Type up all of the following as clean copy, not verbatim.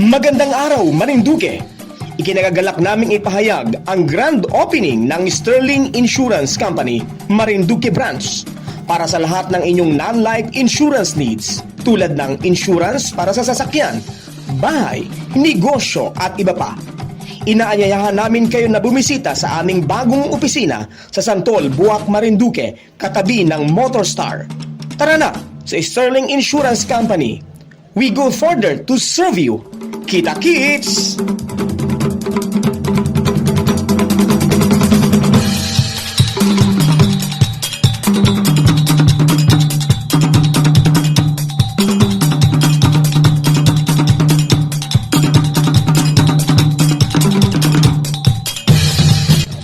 Magandang araw, Marinduque! Ikinagagalak naming ipahayag ang grand opening ng Sterling Insurance Company, Marinduque Branch para sa lahat ng inyong non-life insurance needs tulad ng insurance para sa sasakyan, bahay, negosyo at iba pa. Inaanyayahan namin kayo na bumisita sa aming bagong opisina sa Santol, Buwak, Marinduque, katabi ng Motorstar. Tara na sa Sterling Insurance Company. We go further to serve you. Kita-kits!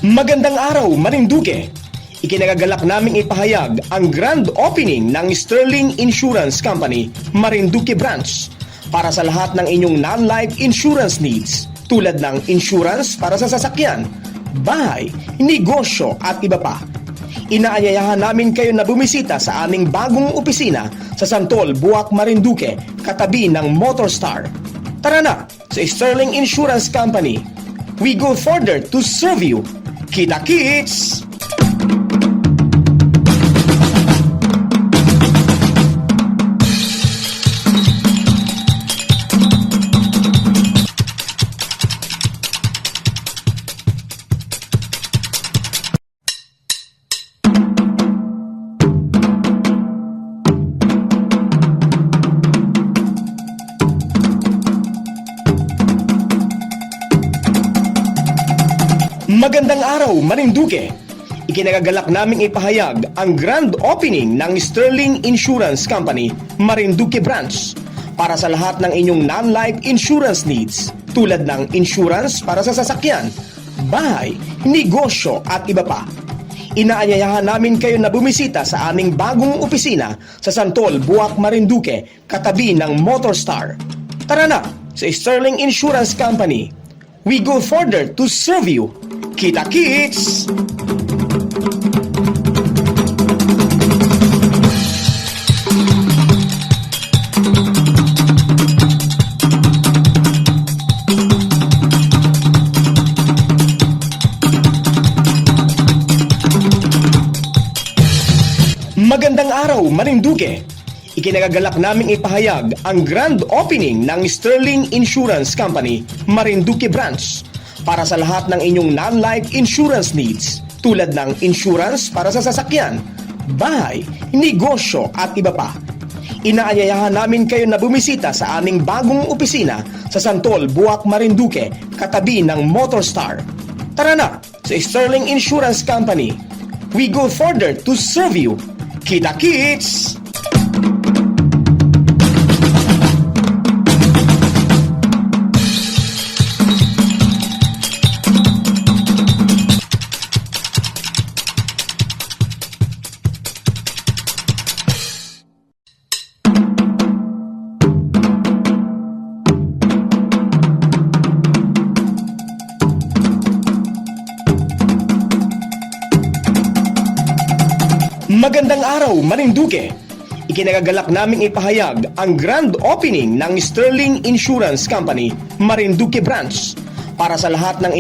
Magandang araw, Marinduque! Ikinagagalak naming ipahayag ang grand opening ng Sterling Insurance Company, Marinduque Branch para sa lahat ng inyong non-life insurance needs tulad ng insurance para sa sasakyan, bahay, negosyo at iba pa. Inaanyayahan namin kayo na bumisita sa aming bagong opisina sa Santol, Buwak, Marinduque, katabi ng Motorstar. Tara na sa Sterling Insurance Company. We go further to serve you. Kita-kits! Magandang araw, Marinduque! Ikinagagalak naming ipahayag ang grand opening ng Sterling Insurance Company, Marinduque Branch para sa lahat ng inyong non-life insurance needs tulad ng insurance para sa sasakyan, bahay, negosyo at iba pa. Inaanyayahan namin kayo na bumisita sa aming bagong opisina sa Santol, Buwak, Marinduque, katabi ng Motorstar. Tara na sa Sterling Insurance Company. We go further to serve you. Kita-kits! Magandang araw, Marinduque! Ikinagagalak naming ipahayag ang grand opening ng Sterling Insurance Company, Marinduque Branch para sa lahat ng inyong non-life insurance needs tulad ng insurance para sa sasakyan, bahay, negosyo at iba pa. Inaanyayahan namin kayo na bumisita sa aming bagong opisina sa Santol, Buwak, Marinduque, katabi ng Motorstar. Tara na sa Sterling Insurance Company. We go further to serve you. Kita-kits! Magandang araw, Marinduque! Ikinagagalak naming ipahayag ang grand opening ng Sterling Insurance Company, Marinduque Branch para sa lahat ng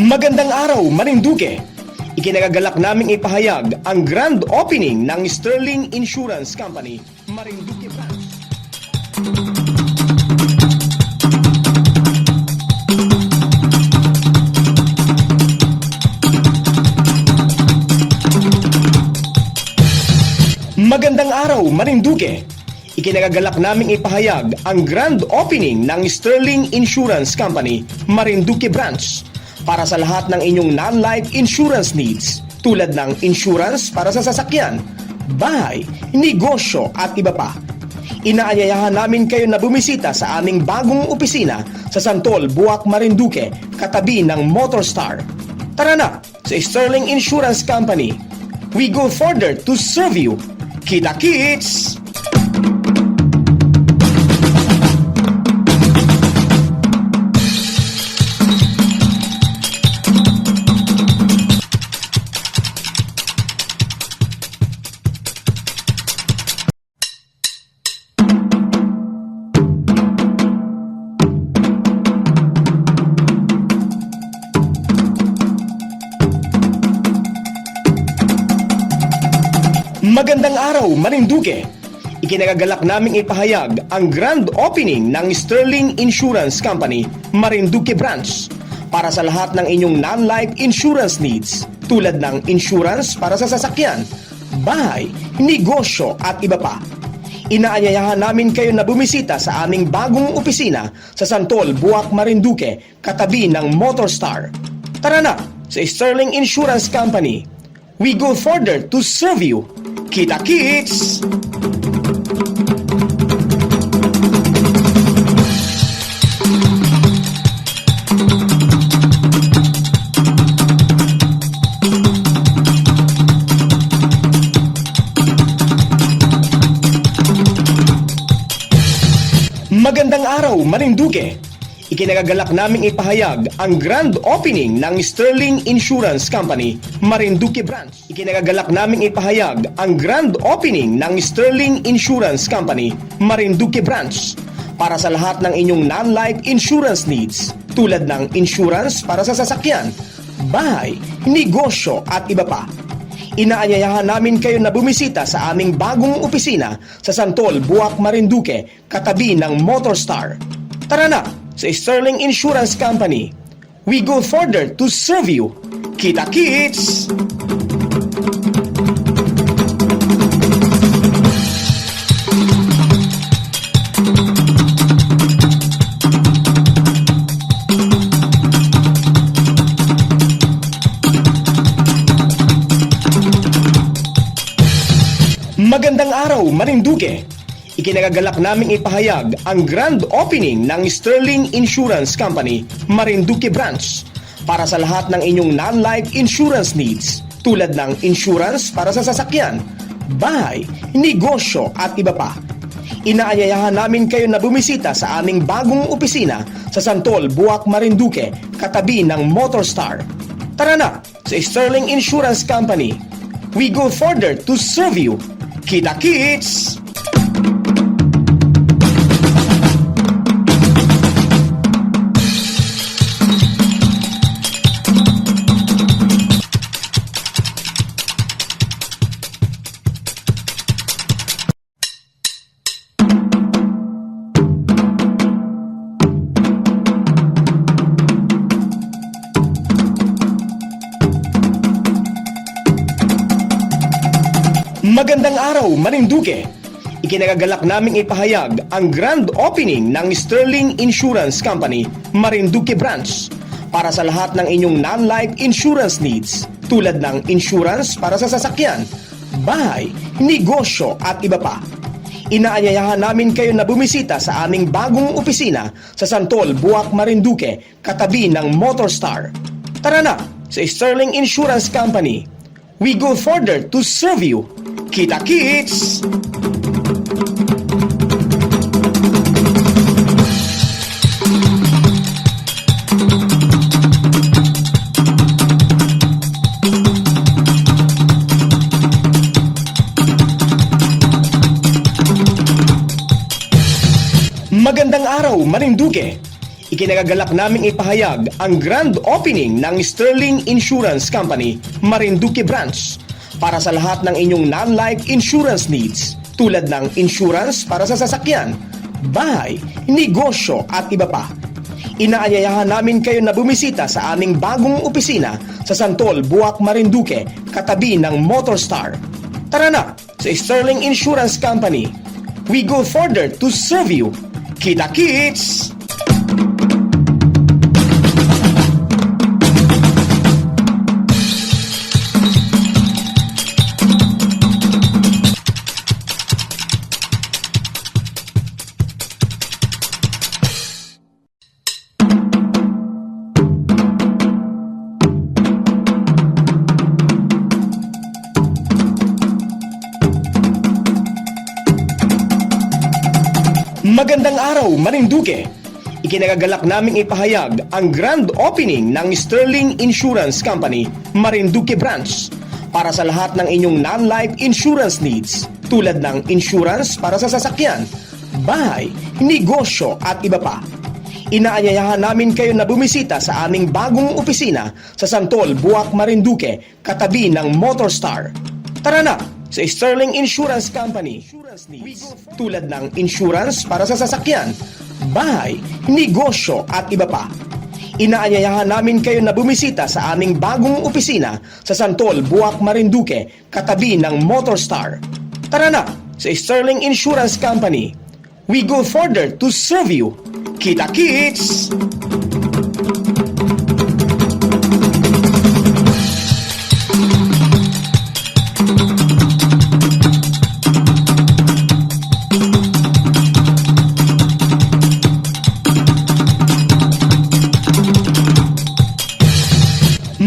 Magandang araw, Marinduque! Ikinagagalak naming ipahayag ang grand opening ng Sterling Insurance Company, Marinduque Branch. Magandang araw, Marinduque! Ikinagagalak naming ipahayag ang grand opening ng Sterling Insurance Company, Marinduque Branch para sa lahat ng inyong non-life insurance needs tulad ng insurance para sa sasakyan, bahay, negosyo at iba pa. Inaanyayahan namin kayo na bumisita sa aming bagong opisina sa Santol, Buwak, Marinduque, katabi ng Motorstar. Tara na sa Sterling Insurance Company. We go further to serve you. Kita-kits! Magandang araw, Marinduque! Ikinagagalak naming ipahayag ang grand opening ng Sterling Insurance Company, Marinduque Branch para sa lahat ng inyong non-life insurance needs tulad ng insurance para sa sasakyan, bahay, negosyo at iba pa. Inaanyayahan namin kayo na bumisita sa aming bagong opisina sa Santol, Buwak, Marinduque, katabi ng Motorstar. Tara na sa Sterling Insurance Company. We go further to serve you. Kita-kits! Magandang araw, Marinduque! Ikinagagalak naming ipahayag ang grand opening ng Sterling Insurance Company, Marinduque Branch. Ikinagagalak naming ipahayag ang grand opening ng Sterling Insurance Company, Marinduque Branch para sa lahat ng inyong non-life insurance needs tulad ng insurance para sa sasakyan, bahay, negosyo at iba pa. Inaanyayahan namin kayo na bumisita sa aming bagong opisina sa Santol, Buwak, Marinduque, katabi ng Motorstar. Tara na sa Sterling Insurance Company. We go further to serve you. Kita-kits! Magandang araw, Marinduque! Ikinagagalak naming ipahayag ang grand opening ng Sterling Insurance Company, Marinduque Branch para sa lahat ng inyong non-life insurance needs tulad ng insurance para sa sasakyan, bahay, negosyo at iba pa. Inaanyayahan namin kayo na bumisita sa aming bagong opisina sa Santol, Buwak, Marinduque, katabi ng Motorstar. Tara na sa Sterling Insurance Company. We go further to serve you. Kita-kits! Magandang araw, Marinduque! Ikinagagalak naming ipahayag ang grand opening ng Sterling Insurance Company, Marinduque Branch para sa lahat ng inyong non-life insurance needs tulad ng insurance para sa sasakyan, bahay, negosyo at iba pa. Inaanyayahan namin kayo na bumisita sa aming bagong opisina sa Santol, Buwak, Marinduque, katabi ng Motorstar. Tara na sa Sterling Insurance Company. We go further to serve you. Kita-kits! Magandang araw, Marinduque! Ikinagagalak naming ipahayag ang grand opening ng Sterling Insurance Company, Marinduque Branch para sa lahat ng inyong non-life insurance needs tulad ng insurance para sa sasakyan, bahay, negosyo at iba pa. Inaanyayahan namin kayo na bumisita sa aming bagong opisina sa Santol, Buwak, Marinduque, katabi ng Motorstar. Tara na sa Sterling Insurance Company. We go further to serve you. Kita-kits! Magandang araw, Marinduque! Ikinagagalak naming ipahayag ang grand opening ng Sterling Insurance Company, Marinduque Branch para sa lahat ng inyong non-life insurance needs tulad ng insurance para sa sasakyan, bahay, negosyo at iba pa. Inaanyayahan namin kayo na bumisita sa aming bagong opisina sa Santol, Buwak, Marinduque, katabi ng Motorstar. Tara na sa Sterling Insurance Company. Tulad ng insurance para sa sasakyan, bahay, negosyo at iba pa. Inaanyayahan namin kayo na bumisita sa aming bagong opisina sa Santol, Buwak, Marinduque, katabi ng Motorstar. Tara na sa Sterling Insurance Company. We go further to serve you. Kita-kits!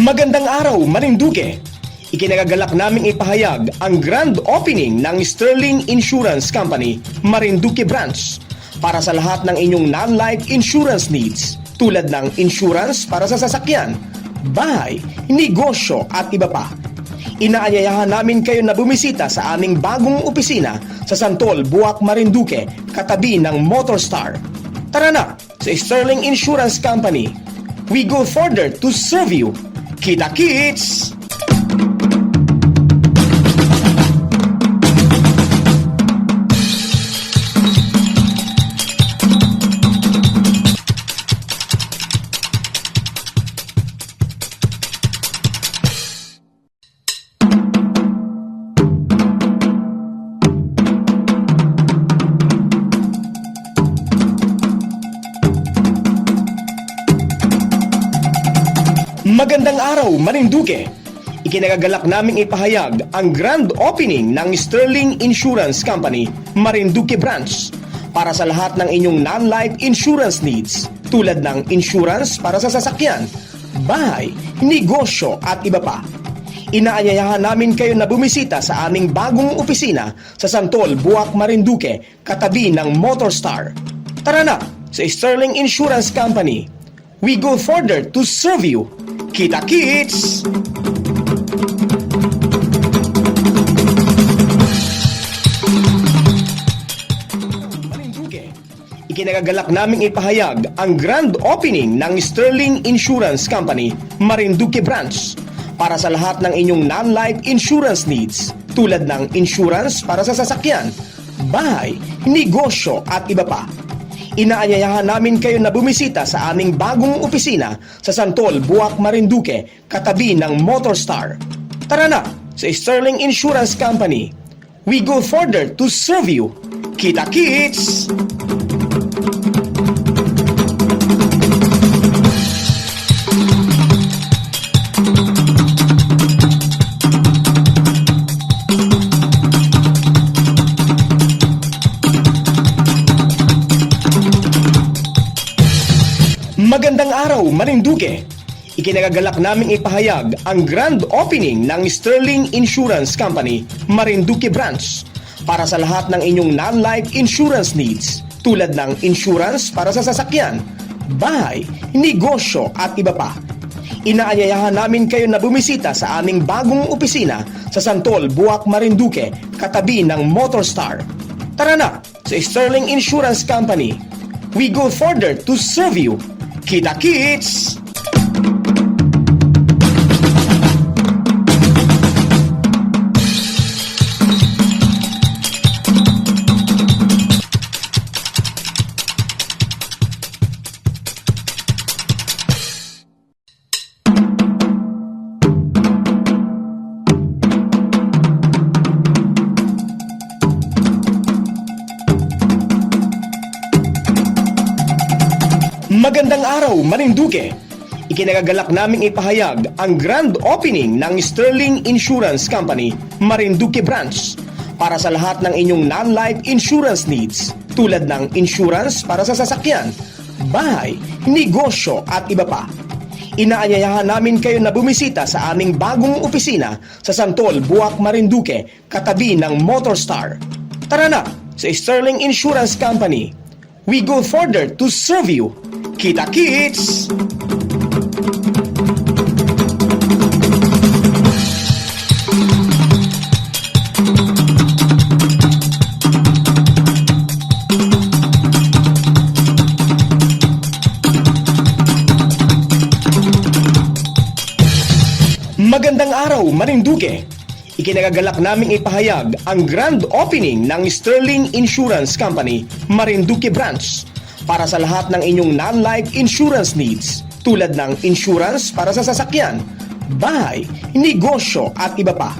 Magandang araw, Marinduque! Ikinagagalak naming ipahayag ang grand opening ng Sterling Insurance Company, Marinduque Branch para sa lahat ng inyong non-life insurance needs tulad ng insurance para sa sasakyan, bahay, negosyo at iba pa. Inaanyayahan namin kayo na bumisita sa aming bagong opisina sa Santol, Buwak, Marinduque, katabi ng Motorstar. Tara na sa Sterling Insurance Company. We go further to serve you. Kita-kits! Magandang araw, Marinduque! Ikinagagalak naming ipahayag ang grand opening ng Sterling Insurance Company, Marinduque Branch para sa lahat ng inyong non-life insurance needs tulad ng insurance para sa sasakyan, bahay, negosyo at iba pa. Inaanyayahan namin kayo na bumisita sa aming bagong opisina sa Santol, Buwak, Marinduque, katabi ng Motorstar. Tara na sa Sterling Insurance Company. We go further to serve you. Kita-kits! Marinduque, ikinagagalak naming ipahayag ang grand opening ng Sterling Insurance Company, Marinduque Branch para sa lahat ng inyong non-life insurance needs tulad ng insurance para sa sasakyan, bahay, negosyo at iba pa. Inaanyayahan namin kayo na bumisita sa aming bagong opisina sa Santol, Buwak, Marinduque, katabi ng Motorstar. Tara na sa Sterling Insurance Company. We go further to serve you. Kita-kits! Magandang araw, Marinduque! Ikinagagalak naming ipahayag ang grand opening ng Sterling Insurance Company, Marinduque Branch para sa lahat ng inyong non-life insurance needs tulad ng insurance para sa sasakyan, bahay, negosyo at iba pa. Inaanyayahan namin kayo na bumisita sa aming bagong opisina sa Santol, Buwak, Marinduque, katabi ng Motorstar. Tara na sa Sterling Insurance Company. We go further to serve you. Kita-kits! Magandang araw, Marinduque! Ikinagagalak naming ipahayag ang grand opening ng Sterling Insurance Company, Marinduque Branch para sa lahat ng inyong non-life insurance needs tulad ng insurance para sa sasakyan, bahay, negosyo at iba pa. Inaanyayahan namin kayo na bumisita sa aming bagong opisina sa Santol, Buwak, Marinduque, katabi ng Motorstar. Tara na sa Sterling Insurance Company. We go further to serve you. Kita-kits! Magandang araw, Marinduque! Ikinagagalak naming ipahayag ang grand opening ng Sterling Insurance Company, Marinduque Branch para sa lahat ng inyong non-life insurance needs tulad ng insurance para sa sasakyan, bahay, negosyo at iba pa.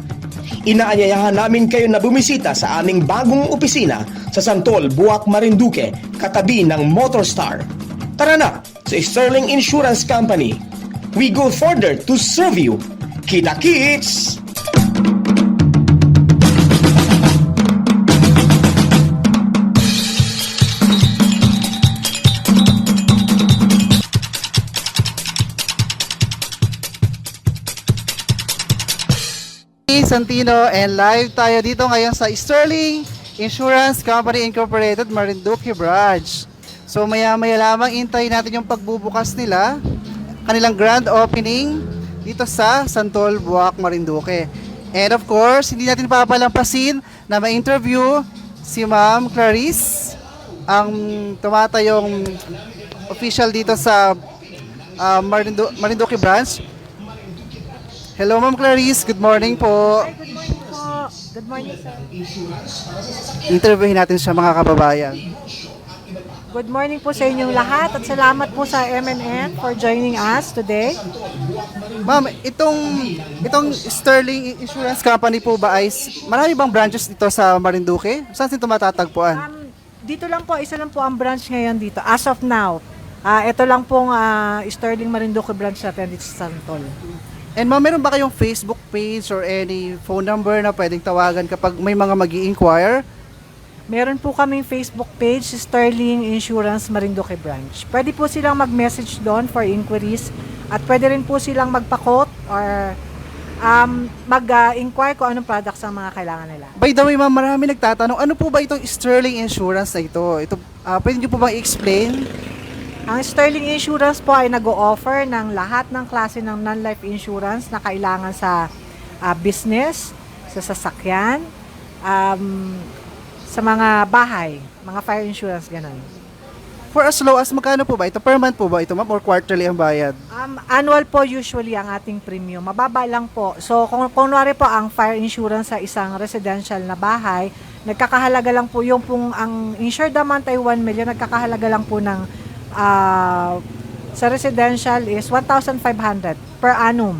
Inaanyayahan namin kayo na bumisita sa aming bagong opisina sa Santol, Buwak, Marinduque, katabi ng Motorstar. Tara na sa Sterling Insurance Company. We go further to serve you. Kita-kits! Santino, and live tayo dito ngayon sa Sterling Insurance Company Incorporated Marinduque Branch. So maya-maya lamang intayin natin yung pagbubukas nila, kanilang grand opening dito sa Santol, Buwak, Marinduque. And of course, hindi natin papalampasin na ma-interview si Ma'am Clarice, ang tumatayong official dito sa Marinduque Branch. Hello Ma'am Clarice, good morning po. Hi, good morning po. Good morning, sir. Interviewin natin siya mga kababayan. Good morning po sa inyong lahat at salamat po sa MNN for joining us today. Ma'am, itong Sterling Insurance Company po ba ay marami bang branches dito sa Marinduque? Saan sito matatagpuan? Dito lang po, isa lang po ang branch ngayon dito as of now. Ito lang pong Sterling Marinduque branch natin dito sa Santol. And ma'am, meron ba kayong Facebook page or any phone number na pwedeng tawagan kapag may mga mag-i-inquire? Meron po kaming Facebook page, Sterling Insurance Marinduque Branch. Pwede po silang mag-message doon for inquiries at pwede rin po silang magpa-quote or mag-inquire kung anong products ang mga kailangan nila. By the way ma'am, marami nagtatanong, ano po ba itong Sterling Insurance na ito? Pwede niyo po bang i-explain? Ang Sterling Insurance po ay nag-o-offer ng lahat ng klase ng non-life insurance na kailangan sa business, sa sasakyan, sa mga bahay, mga fire insurance, ganun. For as low as magkano po ba ito? Per month po ba ito ma'am or quarterly ang bayad? Annual po usually ang ating premium. Mababa lang po. So kung kunwari po ang fire insurance sa isang residential na bahay, nagkakahalaga lang po yung pong ang insured amount ay 1 million, nagkakahalaga lang po ng sa residential is 1,500 per annum.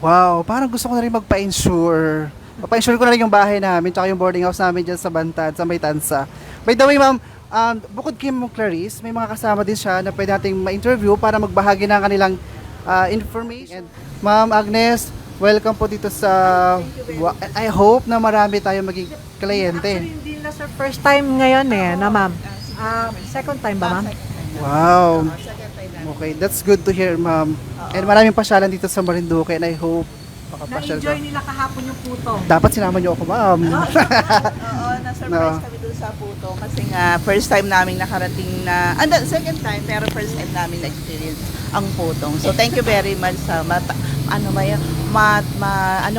Wow, parang gusto ko na rin magpa-insure. Magpa-insure ko na rin yung bahay namin tsaka yung boarding house namin dyan sa Bantad, sa May Tansa. By the way, ma'am, bukod kay Ma'am Clarice, may mga kasama din siya na pwede nating ma-interview para magbahagi ng kanilang information. And Ma'am Agnes, welcome po dito sa... I hope na marami tayong maging kliyente. Actually, hindi na sir first time ngayon na ma'am. Second time ba ma'am? Wow. Okay, that's good to hear, ma'am. And maraming pasyalan dito sa Marinduque and I hope makapasyal ka. Na-enjoy nila kahapon yung putong. Dapat sinama niyo ako, ma'am. Oo, na-surprise No. kami doon sa Puto kasi nga first time namin nakarating na, second time pero first time namin na-experience ang Putong. So thank you very much sa anong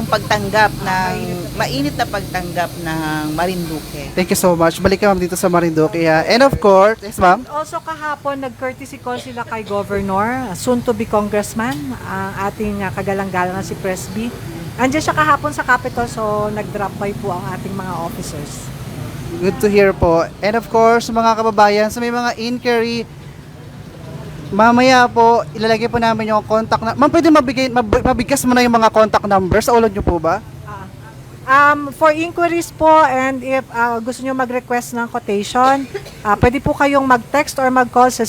pagtanggap ng mainit na pagtanggap ng Marinduque. Thank you so much. Balik ka, ma'am, dito sa Marinduque. And of course, yes, ma'am. Also kahapon, nag-courtesy call sila kay Governor, soon to be Congressman, ang ating kagalang-galang na si Presby. Andiyan siya kahapon sa Capitol, so nag-drop by po ang ating mga officers. Good to hear po. And of course, mga kababayan, sa may mga inquiry, mamaya po, ilalagay po namin yung contact na... Ma'am, pwede mabigkas mo na yung mga contact numbers sa ulod nyo po ba? For inquiries po and if gusto nyo mag-request ng quotation, pwede po kayong mag-text or mag-call sa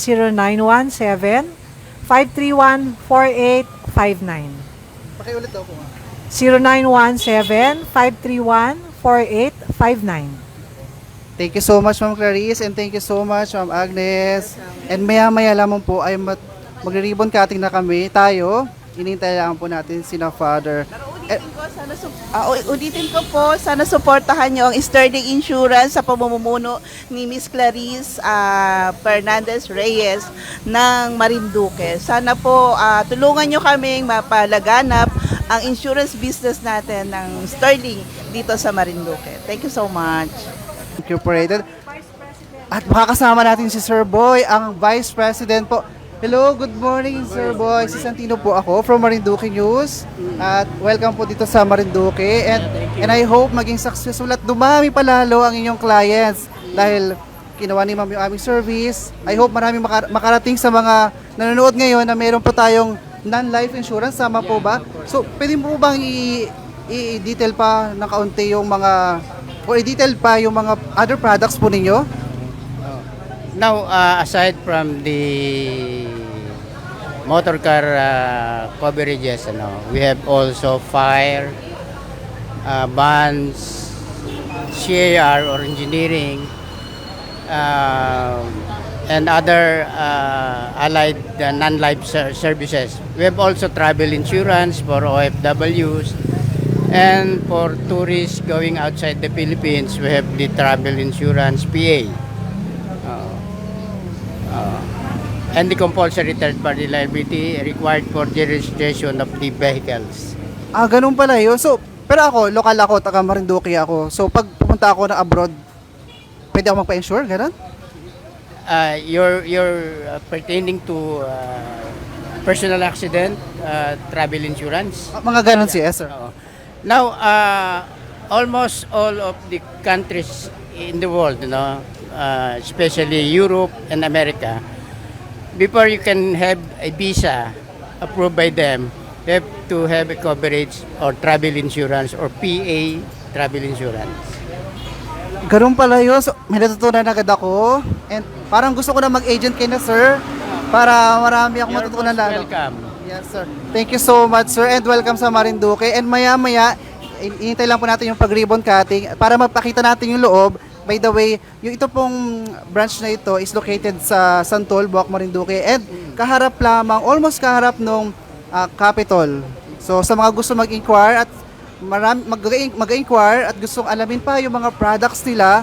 0917-531-4859. Pakiulit daw po, ma'am. 0917-531-4859. Thank you so much, Ma'am Clarice, and thank you so much, Ma'am Agnes. And maya-maya lamang po ay magre-ribbon cutting na kami. Tayo, inintay lang po natin sina Father. Ulitin ko po, sana suportahan nyo ang Sterling Insurance sa pamumuno ni Miss Clarice Fernandez Reyes ng Marinduque. Sana po tulungan nyo kaming mapalaganap ang insurance business natin ng Sterling dito sa Marinduque. Thank you so much. Incorporated. At makakasama natin si Sir Boy, ang Vice President po. Hello, good morning Sir Boy. Si Santino po ako from Marinduque News. At welcome po dito sa Marinduque. And I hope maging successful at dumami pa lalo ang inyong clients. Dahil ginawa ni Ma'am yung aming service. I hope marami makarating sa mga nanonood ngayon na meron po tayong non-life insurance. Sama po ba? So, pwede mo bang i-detail pa ng kaunti yung mga o i-detail pa yung mga other products po ninyo? Now, aside from the motor car coverages, we have also fire, bonds, CAR or engineering, and other allied non-life services. We have also travel insurance for OFWs, and for tourists going outside the Philippines, we have the travel insurance PA. And the compulsory third-party liability required for the registration of the vehicles. Ganun pala yun. So, pero ako, lokal ako, taga Marinduque ako. So, pag pupunta ako na abroad, pwede ako magpa-insure, ganun? You're pertaining to personal accident, travel insurance. Mga ganun siya, sir. Now, almost all of the countries in the world, especially Europe and America, before you can have a visa approved by them, you have to have a coverage or travel insurance or PA travel insurance. Ganun pala yun. So, may natutunan agad ako. And parang gusto ko na mag-agent kayo na, sir. Para marami akong You're matutunan most lalo. welcome. Yes, sir. Thank you so much, sir. And welcome sa Marinduque. And maya-maya, inintay lang po natin yung pag-ribbon cutting para mapakita natin yung loob. By the way, yung ito pong branch na ito is located sa Santol, Buwak, Marinduque. And kaharap lamang, almost kaharap nung Capitol. So sa mga gusto mag-inquire at mag-inquire at gustong alamin pa yung mga products nila,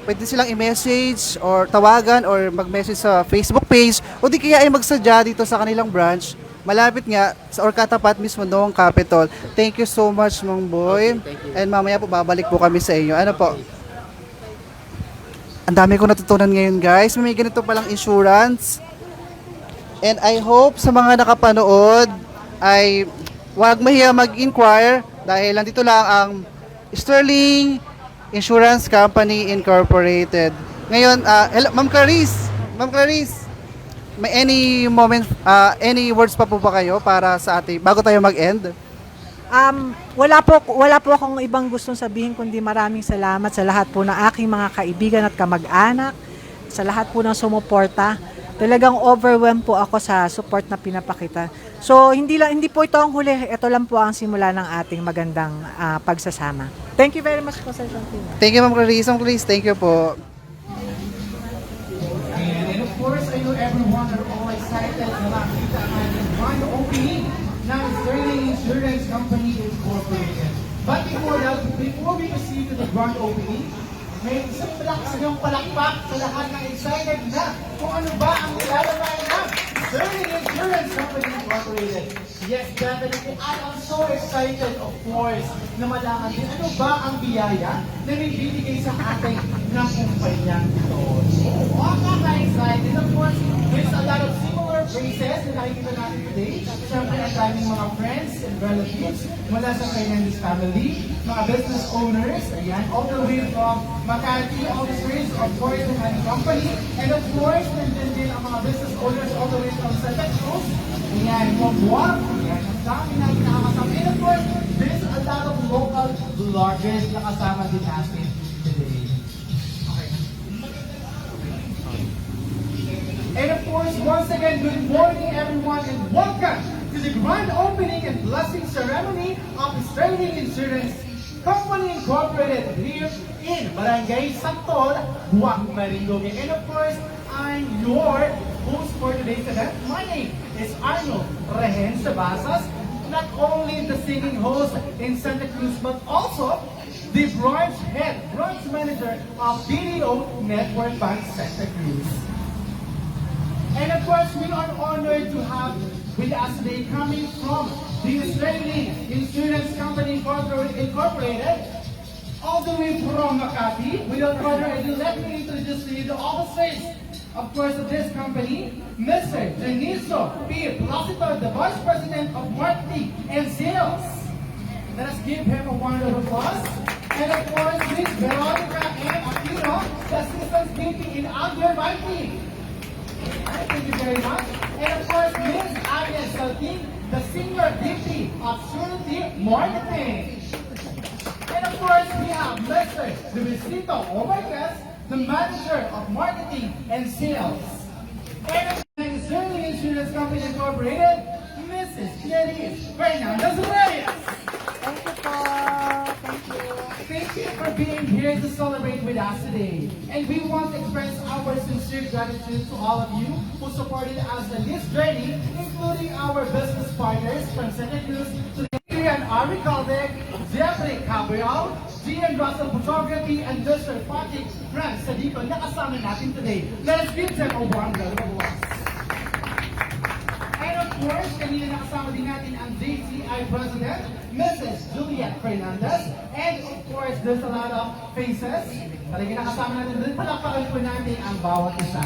pwede silang i-message or tawagan or mag-message sa Facebook page o di kaya ay magsadya dito sa kanilang branch. Malapit nga sa or katapat mismo noong Capitol. Thank you so much, Mang Boy. And mamaya po babalik po kami sa inyo. Ano po? Ang dami ko natutunan ngayon, guys. May ganito palang insurance. And I hope sa mga nakapanood ay huwag mahiya mag-inquire dahil nandito lang ang Sterling Insurance Company Incorporated. Ngayon, hello, Ma'am Clarice. Ma'am Clarice, may any words pa po ba kayo para sa ating bago tayo mag-end? Wala po akong ibang gustong sabihin kundi maraming salamat sa lahat po ng aking mga kaibigan at kamag-anak, sa lahat po ng sumuporta. Talagang overwhelmed po ako sa support na pinapakita. So hindi po ito ang huli, ito lang po ang simula ng ating magandang pagsasama. Thank you very much po, Sir Santino. Thank you, Ma'am Clarice. Ma'am Clarice, thank you po. And of course, I know everyone are all excited na makita ang ating grand opening ng Sterling Insurance Company Incorporated. But before we proceed to the grand opening, may isang malakas ng palakpak sa lahat ng excited na kung ano ba ang nilalamayan ng Sterling Insurance Company Incorporated. Yes, definitely. I am so excited, of course, na malaman din ano ba ang biyaya na nibibigay sa ating ng kumpanyang ito. So, nakaka-excited. Of course, there's a lot of similar faces na nakikita natin today. Siyempre, ang daming mga friends and relatives mula sa Fernandez family, mga business owners, ayan, all the way from Makati officers, of course, ng ating company, and of course, nandun din ang mga business owners all the way from Santa Cruz, ayan, from Buwak, ayan, ang dami natin nakakasama. And of course, there's a lot of local vloggers na kasama din natin today. And of course, once again, good morning everyone and welcome to the grand opening and blessing ceremony of Sterling Insurance Company Incorporated here in Barangay Santol, Buwak, Marinduque. And of course, I'm your host for today's event. My name is Arnold Rehen Sabasas, not only the singing host in Santa Cruz, but also the branch manager of BDO Network Bank Santa Cruz. And of course, we are honored to have with us today coming from the Sterling Insurance Company Incorporated, all the way from Makati. Without further ado, let me introduce to you the officers of course, of this company, Mr. Deniso P. Placido, the Vice President of Marketing and Sales. Let us give him a round of applause. And of course, Ms. Veronica M. Aquino, the Assistant VP in Outdoor Marketing. Thank you very much. And of course, Ms. Agnes Saltin, the Senior VP of Surety Marketing. And of course, we have Mr. Luisito Omarquez, the Manager of Marketing and Sales. And of Sterling Insurance Company Incorporated, Mrs. Clarice Fernandez-Reyes. Thank you po. Thank you. Thank you for being here to celebrate with us today. And we want to express our sincere gratitude to all of you who supported us in this journey, including our business partners from Santa Cruz to Adrian Ari Caldeck, Jeffrey Cabral, Gian Russell Photography, and Mr. Patrick Frank Sadico na kasama natin today. Let us give them a warm round of applause. And of course, kanina nakasama din natin ang JCI President, Mrs. Juliet Fernandez. And of course, there's a lot of faces. Talaga nakasama natin din. Palakpakan po natin ang bawat isa.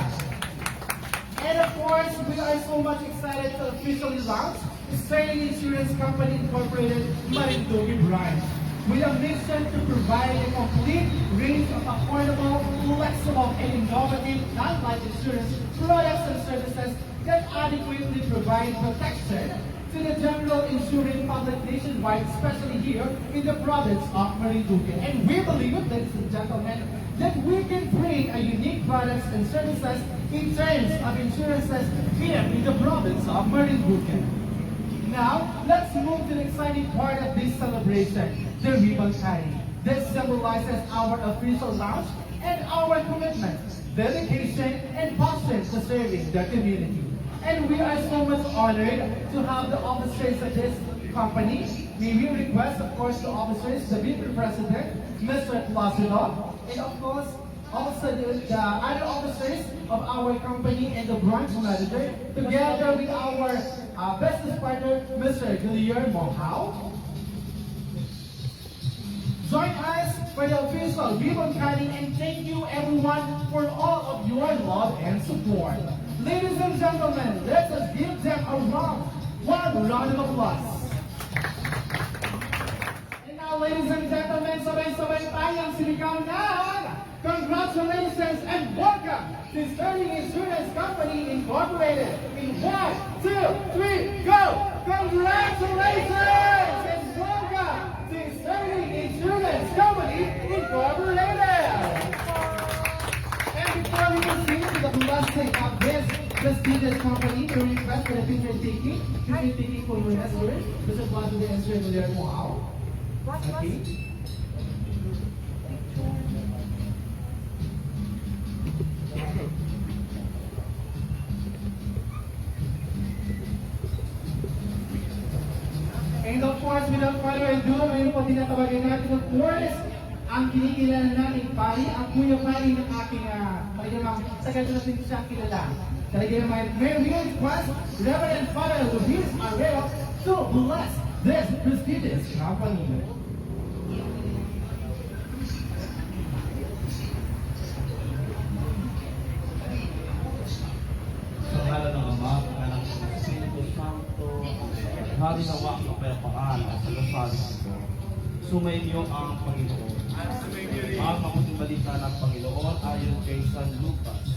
And of course, we are so much excited to officially launch Sterling Insurance Company Incorporated Marinduque branch. With a mission to provide a complete range of affordable, flexible, and innovative non-life insurance products and services that adequately provide protection to the general insurance public nationwide, especially here in the province of Marinduque. And we believe, ladies and gentlemen, that we can bring a unique products and services in terms of insurances here in the province of Marinduque. Now, let's move to the exciting part of this celebration, the ribbon cutting. This symbolizes our official launch and our commitment, dedication, and passion to serving the community. And we are so much honored to have the officers of this company. May we request, of course, the officers, the VP President, Mr. Placido, and of course, also the other officers of our company and the branch manager, together with our business partner, Mr. Guillermo Hao. Join us for the official ribbon cutting, and thank you everyone for all of your love and support. Ladies and gentlemen, let us give them a one round of applause. And now, ladies and gentlemen, sabay-sabay tayong siligaw ng congratulations and welcome to Sterling Insurance Company Incorporated. In 1, 2, 3, go! Congratulations and welcome to Sterling Insurance Company Incorporated. And before we proceed to the blessing of this prestigious company, we request for the picture taking for your next word. Mr. Placido and Sir Guillermo Hao. Okay. And of course, without further ado, ngayon po tinatawagan natin, of course, ang kinikilala natin pari, ang kuya pari ng aking, talagang tagal natin siyang kilala. Talagang may request, Reverend Father Luis Arreo to bless this prestigious company. Sa ngalan ng Ama, ng Anak, ng Espiritu Santo, hari na wak sa payapaan at sa lasaling ito, sumainyo ang Panginoon. Ang mabuting balita ng Panginoon ayon kay San Lucas.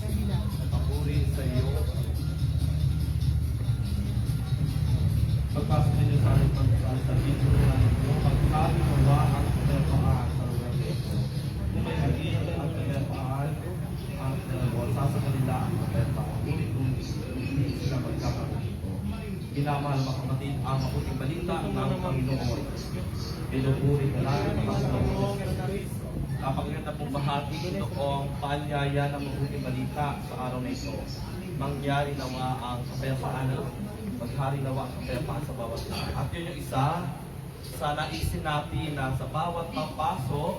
Papuri sa iyo. Pagpasok ninyo sa ating pagkasal sa libro ng ito, magkari na wa ang payapaan sa lugar ito. Kung may magiging ang payapaan, ang sa kanila ang payapaan. Ngunit kung hindi sila magkakaroon, minamahal mga kapatid ang mabuting balita ng Panginoon. Pinupuri ka lang ang Panginoon. Kapaganda pong bahati itoong paanyaya ng mabuting balita sa araw na ito. Mangyari nawa ang kapayapaan ng maghari nawa ang kapayapaan sa bawat isa. At yun yung isa sa naisin natin na sa bawat papasok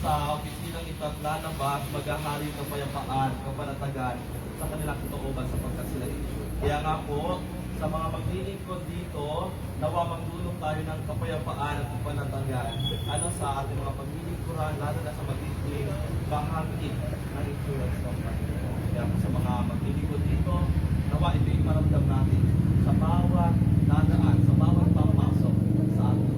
sa opisinang ito at lalabas, maghahari ng kapayapaan, kapanatagan sa kanilang katooban sapagkat sila ito. Kaya nga po, sa mga maglilingkod dito, nawa magdulong tayo ng kapayapaan at kapanatagan sa ating mga paglilingkuran, lalo na sa magiging bahagi ng insurance company. Kaya po sa mga maglilingkod dito. Nawa ito yung maramdam natin sa bawat dadaan, sa bawat papasok sa atin.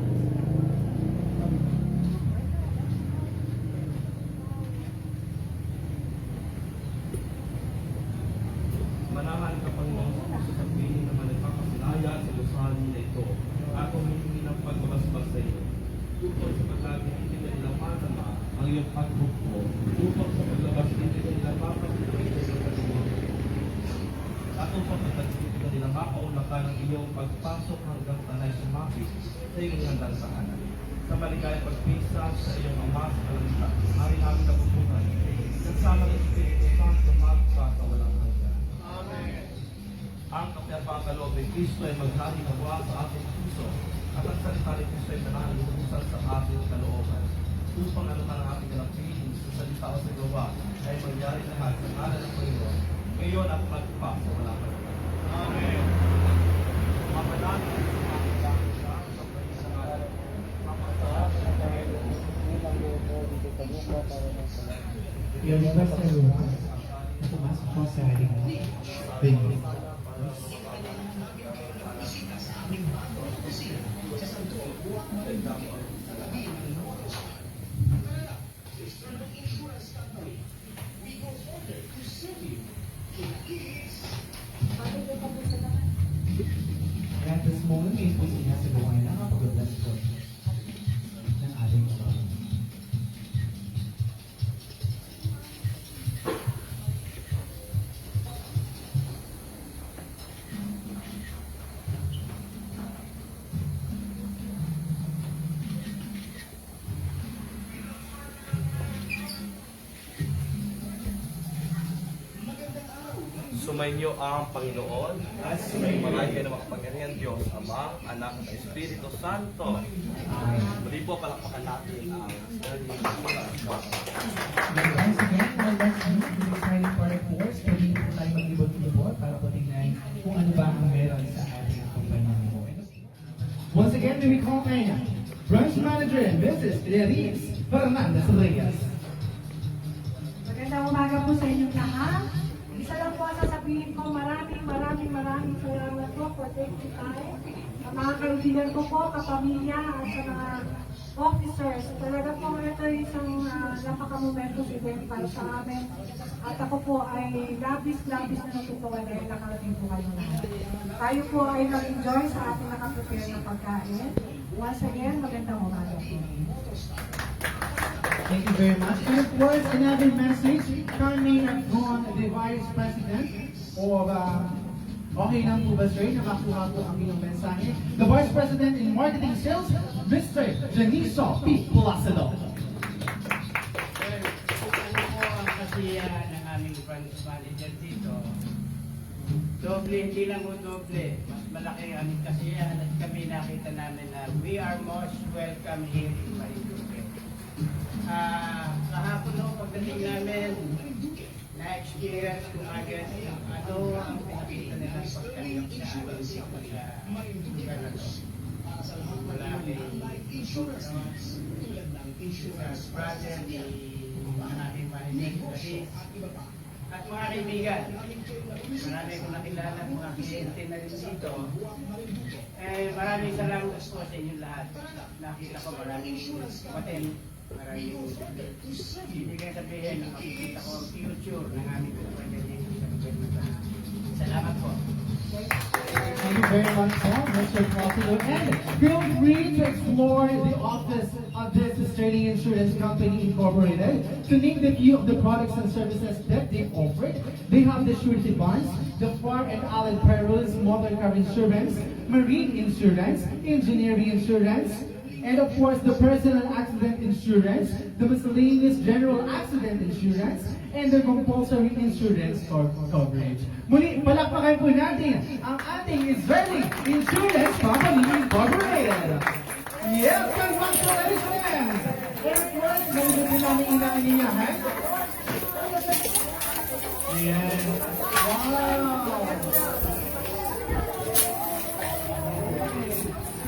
Manahan ka Panginoon sa sabihin na nagpapasilaya sa lusali na ito at humihingi ng pagbabasbas sa iyo. Tungkol sa paglagay hindi ka nila manama ang iyong pagbukbo upang sa paglabas hindi ka nila mapapagpapit sa kalimutan. At upang pagkakita ka nila makaulakan ang iyong pagpasok hanggang tanay sumapit sa iyong handang tahanan. Sa maligayang pagpisa sa iyong Ama sa kalangitan, hari namin kapupunan, nagsama ng Espiritu Santo magpa sa walang hanggan. Ang kapayapang kaloob ni Kristo ay maghari nawa sa ating puso at ang salita ni Kristo ay manahalimusan sa ating kalooban upang ano ka ng ating kalapin sa salita o sa gawa ay mangyari lahat sa ngalan ng Panginoon ngayon at magpa sa walang hanggan. Amen. Mapanalangin sa ating langit sa Panginoon sa ngalan Your request everyone. Pumasok po sa ating venue. At this moment, may po sinasagawa na ang pag-bless po ng ating mga. Sumainyo ang Panginoon at sumayin kayo ng makapangyarihan Diyos, Ama, Anak at Espiritu Santo. Muli po palakpakan natin ang Sterling Insurance Company. Then once again, all let's move to the exciting part of course. Pwede po tayo maglibot-libot para po tingnan kung ano ba ang meron sa ating kumpanya mo. Once again, may we call kaya Branch Manager and Mrs. Clarice Fernandez Reyes. Magandang umaga po sa inyong lahat. Isa lang po ang sasabihin ko, maraming salamat po for taking time. Sa mga kaibigan ko po, kapamilya, at sa mga officers. Talaga po ito isang napaka-momentous event para sa amin. At ako po ay labis-labis na natutuwa dahil nakarating po kayo lahat. Tayo po ay nag-enjoy sa ating nakaprepare ng pagkain. Once again, magandang umaga po. Thank you very much. And of course, another message coming from the Vice President of okay lang po ba sir, nakakuha po ang inyong mensahe. The Vice President in Marketing Sales, Mr. Janiso P. Placido. Ano po ang kasiyahan ng aming branch manager dito? Doble, hindi lang po doble. Mas malaki ang aming kasiyahan at kami nakita namin na we are most welcome here in Marinduque. Kahapon no, pagdating namin, na-experience ko agad ano ang pinakita nilang pagkakalap sa amin sa lugar na to. Malaking brother ni ating manager at mga kaibigan. Marami kong nakilala, mga kliyente na rin dito. Maraming salamat po sa inyong lahat. Nakita ko maraming kapatid. Maraming ibigay sabihin na makikita ko ang future ng aming kumpanya dito sa lugar na ito. Salamat po. Thank you very much, Mr. Placido. And feel free to explore the office of this Sterling Insurance Company Incorporated to name the few of the products and services that they offer. They have the surety bonds, the farm and allied perils, motor car insurance, marine insurance, engineering insurance, and of course the personal accident insurance, the miscellaneous general accident insurance, and the compulsory insurance coverage. Muli, palakpakan po natin ang ating Sterling Insurance Company Incorporated. Yes, congratulations! And of course, nandito din namin inaaniyahan. Yes. Wow!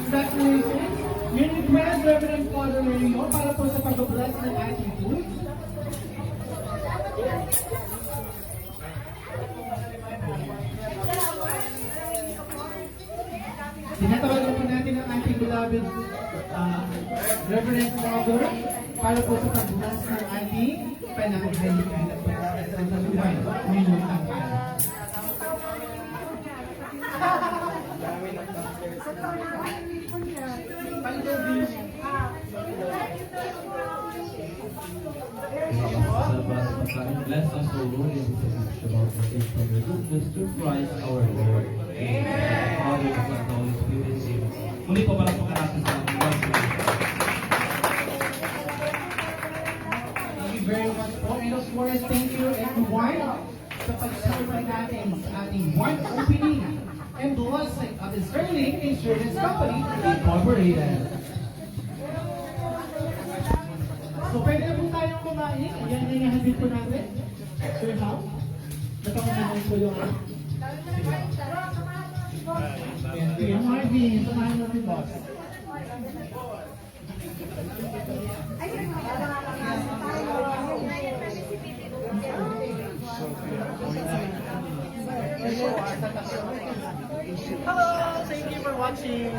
Congratulations! May request, Reverend Father Rio, para po sa pag-bless ng ating food. Tinatawagan po natin ang ating beloved Reverend Father para po sa pagbukas ng ating pananghalikan at pagkakasaluhan ngayong tangkal. Bless us, O Lord, in this message about the faith from your goodness through Christ our Lord. Amen. Father, the Son, and the Holy Spirit, amen. Muli po pala po natin sa ating Lord. Thank you very much po. And of course, thank you everyone sa pag-celebrate natin sa ating one opening and blessing of the Sterling Insurance Company Incorporated. So pwede na po tayong kumain. Ayan na yung habit po natin. Sir How? Nakakunahan po yung ano. Kuya Marvin, samahan mo rin boss. Hello, thank you for watching.